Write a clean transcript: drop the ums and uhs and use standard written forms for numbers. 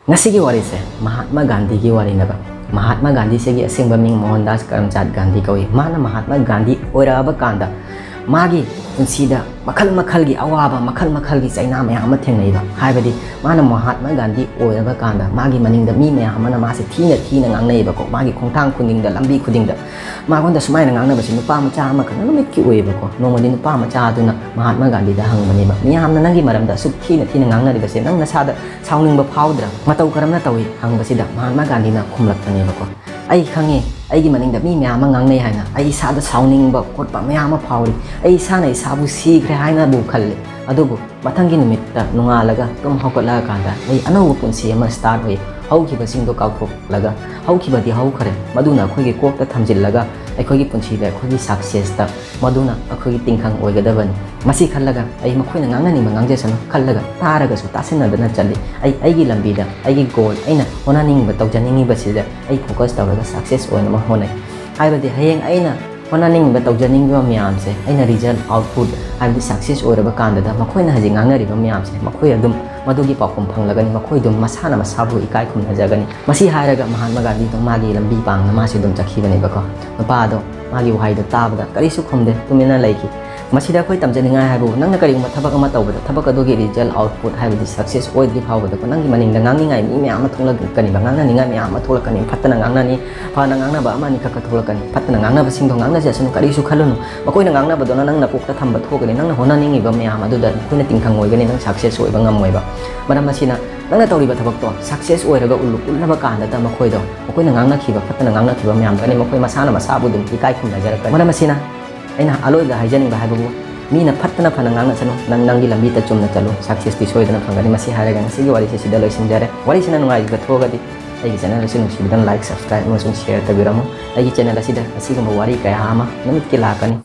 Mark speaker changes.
Speaker 1: ngasi wari se Mahatma Gandhi की wari naba Mahatma Gandhi se gi asing baming Mohandas Karamchand Gandhi kawi mana Mahatma Gandhi oiraba kanda magi punsida makal gi awaba makal gi chaina maya ama thengnaiba haibadi mana Mahatma Gandhi oiraba kanda magi maningda mi maya amana mase thina ngangnaiba ko magi khongthang khuningda lambi khudingda magonda sumaina ngangnaba si nupa macha ama kana numit ki oiba ko nomadi nupa macha aduna Mahatma Gandhi da hangbaniba miyamna nangi maramda suk thina ngangnariba se nang nasada sauningba phawdra matau karamna tawi hangbasida Mahatma Gandhi na khumlaktaniba ko ai khange aigi maningda mi mya ma ngangnei haina ai sada sauning ba khotpa mya ma phawri ai sana isabu sigre haina bu khalle adubu mathangi numitta nungalaga tum hokala kanda ai anau punsi ama start hoi haukiba singdo kauthok laga haukiba di hau khare maduna khoi gi kokta thamjil laga ai punsi da khoi success ta maduna akhoi tingkhang oigadabani masi khallaga ai makhoina ngangnani ma ngangjesano khallaga taraga su tasinadana chali ai gi lambi da ai gi goal aina honaning ba tawjaningi basida ai focus tawraga success oina ma honai haibadi hayeng aina honaning ba tawjaning ba myam se aina result output haibadi success oiraba kanda da makhoina haji ngangnari ba myam se makhoi adum madugi pakum phanglagani makhoi dum masana masabu ikai khumna jagani masi hairaga Mahatma Gandhi to magi lambi pangna masi dum chakhibani ba ko pa do magi wahai do tabada karisu khumde tumina laiki masida khoi tamjaninga haibu nangna kari ma thabak ama tawbada thabak adogi result output haibadi success oidri phawbada ko nangi maningda ngangningai mi me ama thungla kani ba ngangna ninga me ama thulakani phattana ngangna ni phana ngangna ba ama ni ka thulakani phattana ngangna ba singdo ngangna jasanu karisu khalunu makoina ngangna ba dona nangna pukta thamba thogani nangna hona ningi ba me ama du da khoina tingkhang oigani nang success oiba ngamoiba maram masina nangna tawriba thabak to success oiraga ulaba kanda da makoido makoina ngangna khiba phattana ngangna khiba me am gani makoi masana masabu dum ikai khumna jarakani maram masina aina aloida haijaning ba haibu mina phattana phana ngangna chano nangi lambi ta chumna chalo success ti soidana phangani masi haraga sigi wari se sida loisinjare wari sina nungai ga thogadi ai channel asin nusibidan like subscribe amasung share tabiramu ai channel asida asigama wari kaya ama namit ki lakani